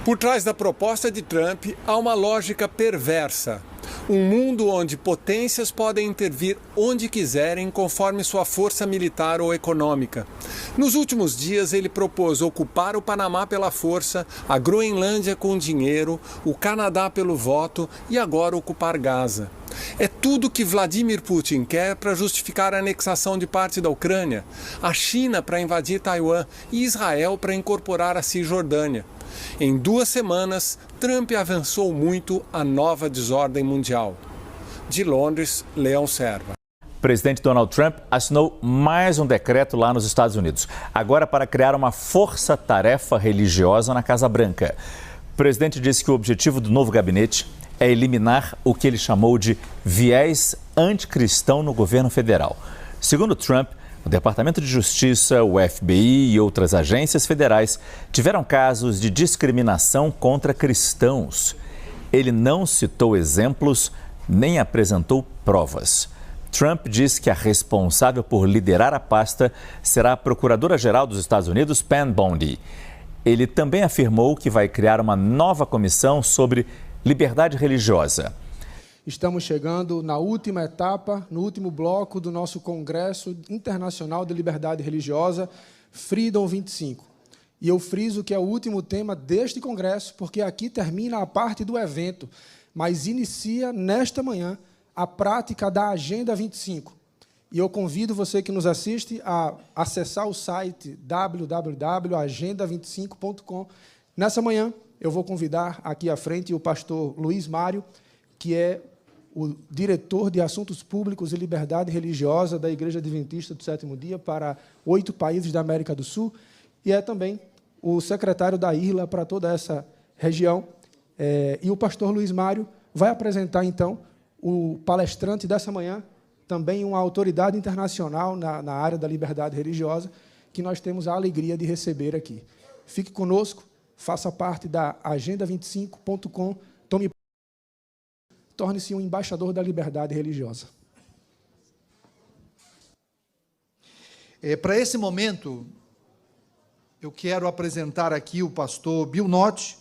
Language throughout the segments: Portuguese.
Por trás da proposta de Trump há uma lógica perversa. Um mundo onde potências podem intervir onde quiserem conforme sua força militar ou econômica. Nos últimos dias ele propôs ocupar o Panamá pela força, a Groenlândia com dinheiro, o Canadá pelo voto e agora ocupar Gaza. É tudo que Vladimir Putin quer para justificar a anexação de parte da Ucrânia, a China para invadir Taiwan e Israel para incorporar a Cisjordânia. Em 2 semanas, Trump avançou muito a nova desordem mundial. De Londres, Leão Serva. O presidente Donald Trump assinou mais um decreto lá nos Estados Unidos, agora para criar uma força-tarefa religiosa na Casa Branca. O presidente disse que o objetivo do novo gabinete é eliminar o que ele chamou de viés anticristão no governo federal. Segundo Trump, o Departamento de Justiça, o FBI e outras agências federais tiveram casos de discriminação contra cristãos. Ele não citou exemplos nem apresentou provas. Trump disse que a responsável por liderar a pasta será a Procuradora-Geral dos Estados Unidos, Pam Bondi. Ele também afirmou que vai criar uma nova comissão sobre liberdade religiosa. Estamos chegando na última etapa, no último bloco do nosso Congresso Internacional de Liberdade Religiosa, Freedom 25. E eu friso que é o último tema deste congresso, porque aqui termina a parte do evento, mas inicia nesta manhã a prática da Agenda 25. E eu convido você que nos assiste a acessar o site www.agenda25.com. Nessa manhã, eu vou convidar aqui à frente o pastor Luiz Mário, que é o diretor de Assuntos Públicos e Liberdade Religiosa da Igreja Adventista do Sétimo Dia para 8 países da América do Sul, e é também o secretário da IRLA para toda essa região. E o pastor Luiz Mário vai apresentar, então, o palestrante dessa manhã, também uma autoridade internacional na área da liberdade religiosa, que nós temos a alegria de receber aqui. Fique conosco, faça parte da agenda25.com, torne-se um embaixador da liberdade religiosa. Para esse momento, eu quero apresentar aqui o pastor Bill Nott.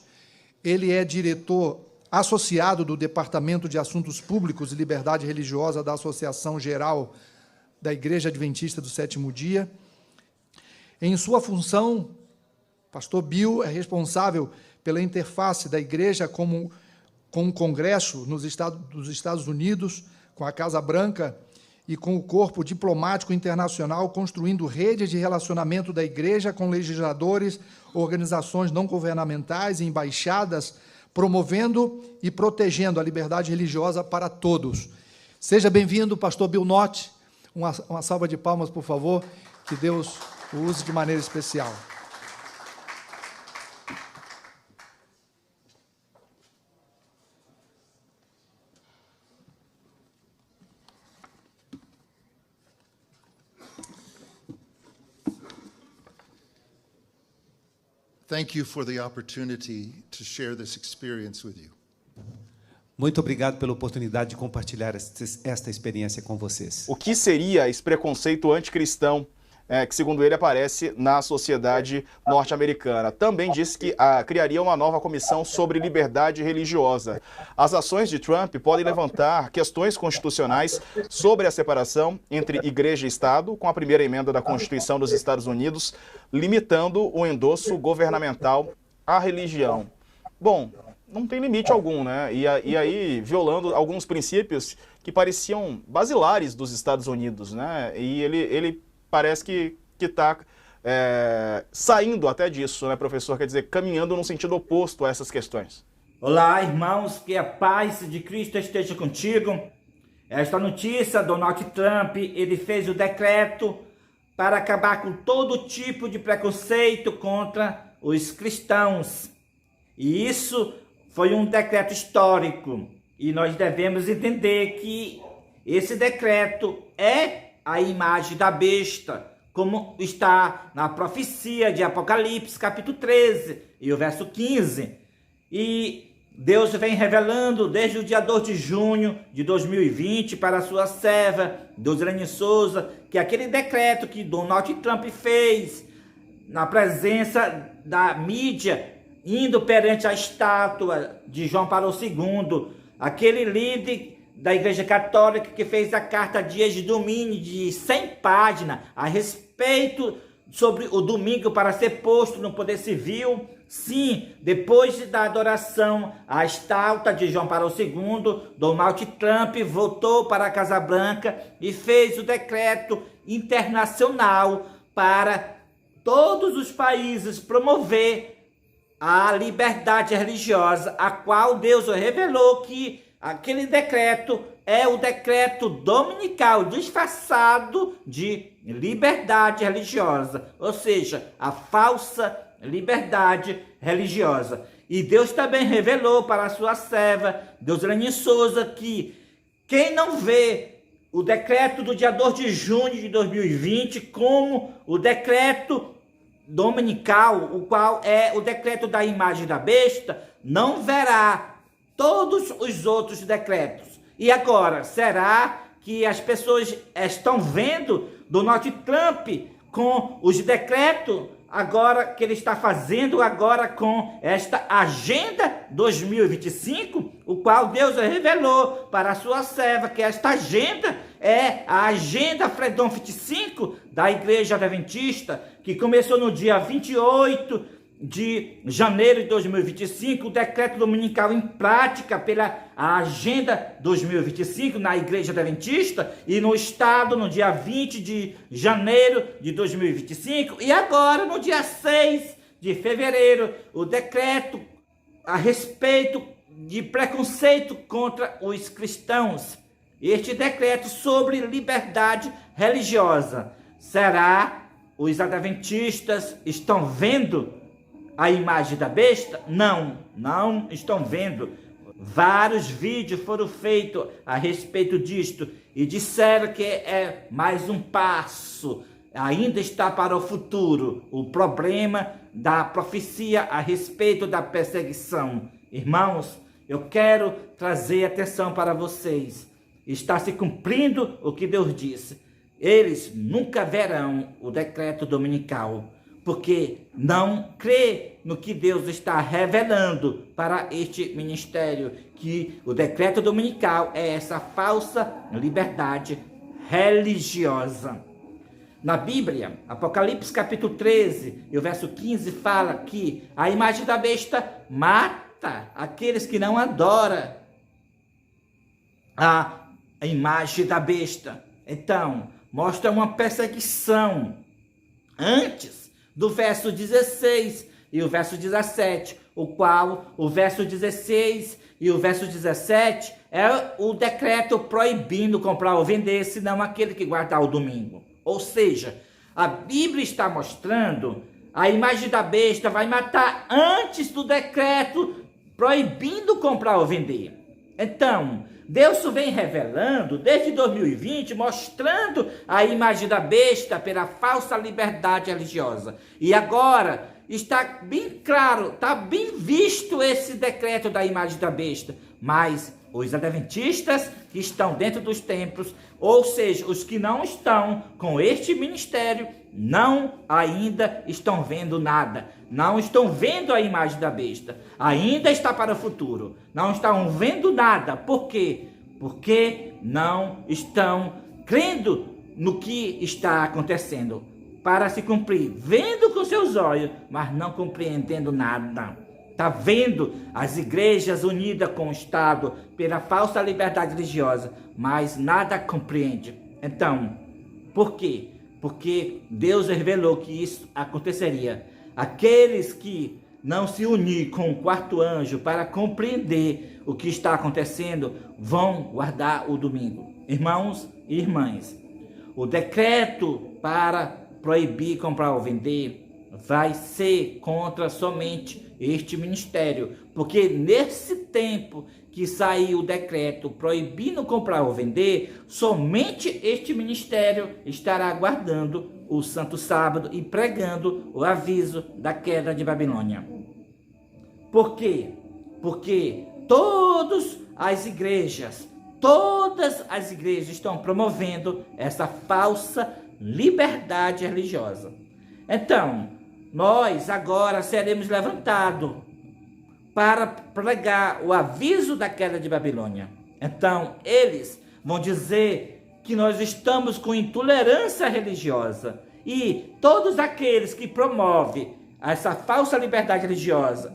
Ele é diretor associado do Departamento de Assuntos Públicos e Liberdade Religiosa da Associação Geral da Igreja Adventista do Sétimo Dia. Em sua função, pastor Bill é responsável pela interface da igreja com o Congresso dos Estados Unidos, com a Casa Branca e com o Corpo Diplomático Internacional, construindo redes de relacionamento da igreja com legisladores, organizações não governamentais e embaixadas, promovendo e protegendo a liberdade religiosa para todos. Seja bem-vindo, pastor Bill Nott. Uma salva de palmas, por favor, que Deus o use de maneira especial. Thank you for the opportunity to share this experience with you. Muito obrigado pela oportunidade de compartilhar esta experiência com vocês. O que seria esse preconceito anticristão que, segundo ele, aparece na sociedade norte-americana? Também disse que criaria uma nova comissão sobre liberdade religiosa. As ações de Trump podem levantar questões constitucionais sobre a separação entre igreja e Estado, com a primeira emenda da Constituição dos Estados Unidos, limitando o endosso governamental à religião. Bom, não tem limite algum, né? E aí, violando alguns princípios que pareciam basilares dos Estados Unidos, né? E ele parece que está saindo até disso, né, professor? Quer dizer, caminhando num sentido oposto a essas questões. Olá, irmãos, que a paz de Cristo esteja contigo. Esta notícia, Donald Trump, ele fez o decreto para acabar com todo tipo de preconceito contra os cristãos. E isso foi um decreto histórico. E nós devemos entender que esse decreto é a imagem da besta, como está na profecia de Apocalipse, capítulo 13, e o verso 15. E Deus vem revelando desde o dia 2 de junho de 2020 para a sua serva, Deusirane Souza, que aquele decreto que Donald Trump fez na presença da mídia indo perante a estátua de João Paulo II, aquele líder da Igreja Católica que fez a carta Dias de Domínio de 100 páginas a respeito sobre o domingo para ser posto no poder civil. Sim, depois da adoração à estátua de João Paulo II, Donald Trump voltou para a Casa Branca e fez o decreto internacional para todos os países promover a liberdade religiosa, a qual Deus revelou que aquele decreto é o decreto dominical disfarçado de liberdade religiosa, ou seja, a falsa liberdade religiosa. E Deus também revelou para a sua serva, Deusilane Souza, que quem não vê o decreto do dia 2 de junho de 2020 como o decreto dominical, o qual é o decreto da imagem da besta, não verá todos os outros decretos. E agora, será que as pessoas estão vendo Donald Trump com os decretos agora que ele está fazendo agora com esta Agenda 2025, o qual Deus revelou para a sua serva que esta agenda é a Agenda Fredon 25 da Igreja Adventista, que começou no dia 28 de janeiro de 2025, o decreto dominical em prática pela Agenda 2025 na Igreja Adventista e no Estado no dia 20 de janeiro de 2025 e agora no dia 6 de fevereiro, o decreto a respeito de preconceito contra os cristãos. Este decreto sobre liberdade religiosa. Será os adventistas estão vendo a imagem da besta? Não estão vendo. Vários vídeos foram feitos a respeito disto e disseram que é mais um passo. Ainda está para o futuro o problema da profecia a respeito da perseguição. Irmãos, eu quero trazer atenção para vocês. Está se cumprindo o que Deus disse. Eles nunca verão o decreto dominical, porque não crê no que Deus está revelando para este ministério, que o decreto dominical é essa falsa liberdade religiosa. Na Bíblia, Apocalipse capítulo 13, e o verso 15 fala que a imagem da besta mata aqueles que não adoram a imagem da besta. Então, mostra uma perseguição antes do verso 16 e o verso 17, o qual o verso 16 e o verso 17 é o decreto proibindo comprar ou vender, senão aquele que guardar o domingo. Ou seja, a Bíblia está mostrando a imagem da besta vai matar antes do decreto proibindo comprar ou vender. Então, Deus vem revelando desde 2020, mostrando a imagem da besta pela falsa liberdade religiosa. E agora está bem claro, está bem visto esse decreto da imagem da besta. Mas os adventistas que estão dentro dos templos, ou seja, os que não estão com este ministério, não ainda estão vendo nada. Não estão vendo a imagem da besta. Ainda está para o futuro. Não estão vendo nada. Por quê? Porque não estão crendo no que está acontecendo para se cumprir. Vendo com seus olhos, mas não compreendendo nada. Está vendo as igrejas unidas com o Estado pela falsa liberdade religiosa, mas nada compreende. Então, por quê? Porque Deus revelou que isso aconteceria. Aqueles que não se unir com o quarto anjo para compreender o que está acontecendo, vão guardar o domingo. Irmãos e irmãs, o decreto para proibir comprar ou vender vai ser contra somente este ministério, porque nesse tempo que saiu o decreto proibindo comprar ou vender, somente este ministério estará guardando o Santo Sábado e pregando o aviso da queda de Babilônia. Por quê? Porque todas as igrejas estão promovendo essa falsa liberdade religiosa. Então, nós agora seremos levantados para pregar o aviso da queda de Babilônia. Então, eles vão dizer que nós estamos com intolerância religiosa, e todos aqueles que promovem essa falsa liberdade religiosa,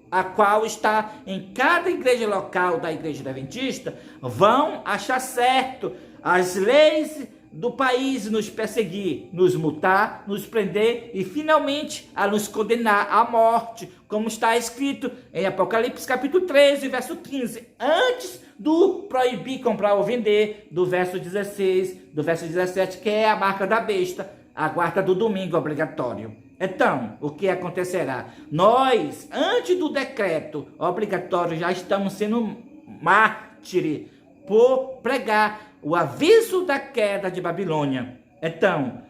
a qual está em cada igreja local da Igreja Adventista, vão achar certo as leis do país nos perseguir, nos multar, nos prender e finalmente a nos condenar à morte, como está escrito em Apocalipse capítulo 13, verso 15, antes do proibir comprar ou vender, do verso 16, do verso 17, que é a marca da besta, a guarda do domingo obrigatório. Então, o que acontecerá? Nós, antes do decreto obrigatório, já estamos sendo mártires por pregar o aviso da queda de Babilônia. Então,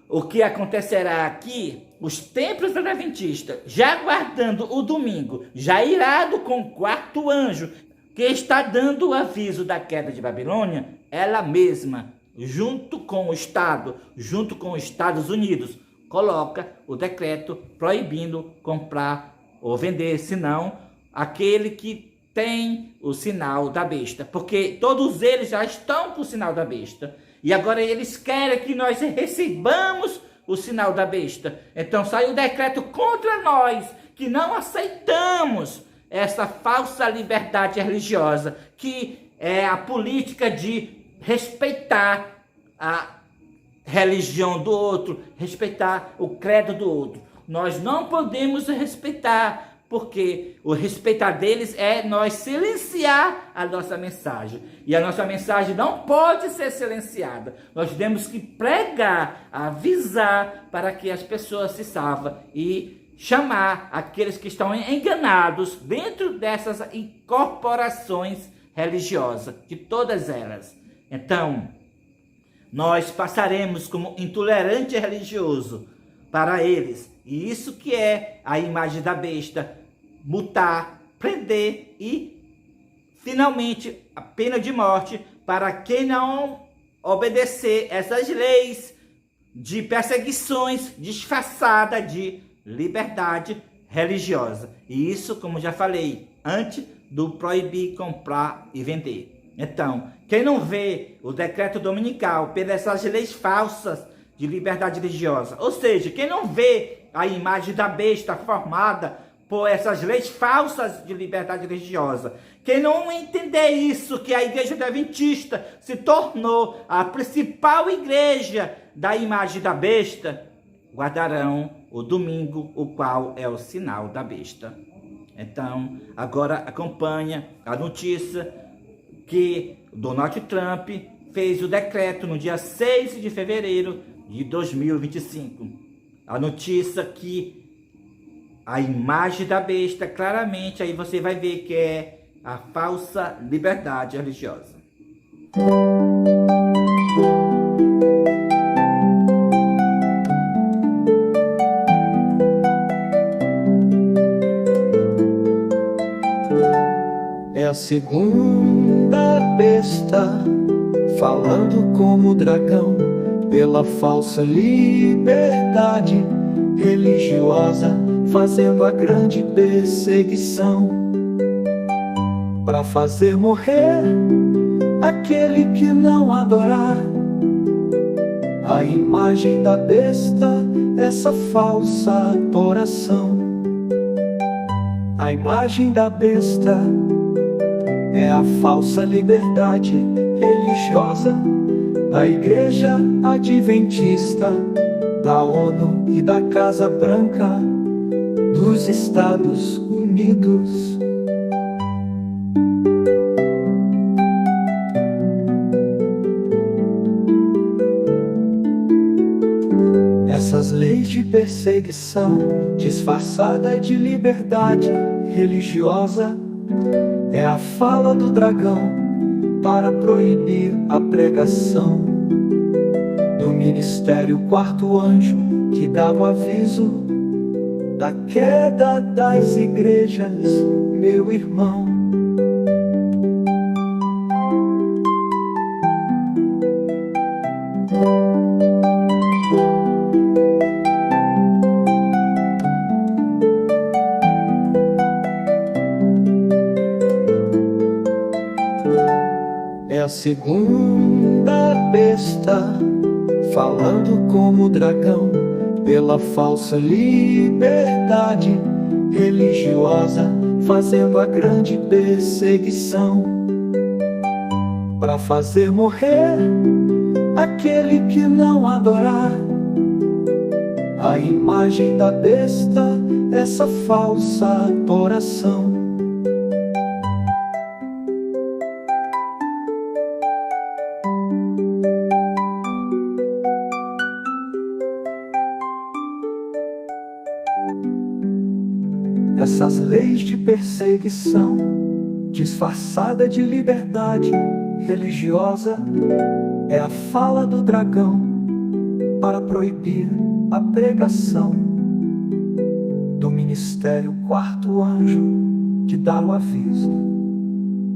o que acontecerá aqui? Os templos adventistas, já guardando o domingo, já irado com o quarto anjo, que está dando o aviso da queda de Babilônia, ela mesma, junto com o Estado, junto com os Estados Unidos, coloca o decreto proibindo comprar ou vender, senão aquele que tem o sinal da besta, porque todos eles já estão com o sinal da besta, e agora eles querem que nós recebamos o sinal da besta. Então sai o decreto contra nós, que não aceitamos essa falsa liberdade religiosa, que é a política de respeitar a religião do outro, respeitar o credo do outro. Nós não podemos respeitar, porque o respeitar deles é nós silenciar a nossa mensagem. E a nossa mensagem não pode ser silenciada. Nós temos que pregar, avisar para que as pessoas se salvem e chamar aqueles que estão enganados dentro dessas incorporações religiosas, de todas elas. Então, nós passaremos como intolerante religioso para eles. E isso que é a imagem da besta, multar, prender e, finalmente, a pena de morte para quem não obedecer essas leis de perseguições disfarçadas de liberdade religiosa. E isso, como já falei, antes do proibir comprar e vender. Então, quem não vê o decreto dominical pelas leis falsas de liberdade religiosa, ou seja, quem não vê a imagem da besta formada por essas leis falsas de liberdade religiosa, quem não entender isso, que a Igreja Adventista se tornou a principal igreja da imagem da besta, guardarão o domingo, o qual é o sinal da besta. Então, agora acompanha a notícia que Donald Trump fez o decreto no dia 6 de fevereiro de 2025. A notícia que a imagem da besta, claramente, aí você vai ver que é a falsa liberdade religiosa. É a segunda besta, falando como dragão, pela falsa liberdade religiosa, fazendo a grande perseguição, para fazer morrer aquele que não adorar a imagem da besta, essa falsa adoração. A imagem da besta é a falsa liberdade religiosa da Igreja Adventista, da ONU e da Casa Branca dos Estados Unidos. Essas leis de perseguição disfarçada de liberdade religiosa é a fala do dragão para proibir a pregação do ministério quarto anjo, que dava o aviso da queda das igrejas, meu irmão. a segunda besta, falando como dragão, pela falsa liberdade religiosa, fazendo a grande perseguição, para fazer morrer aquele que não adorar a imagem da besta, essa falsa adoração. Essas leis de perseguição, disfarçada de liberdade religiosa, é a fala do dragão para proibir a pregação do ministério quarto anjo, de dar o aviso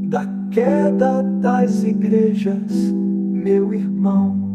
da queda das igrejas, meu irmão.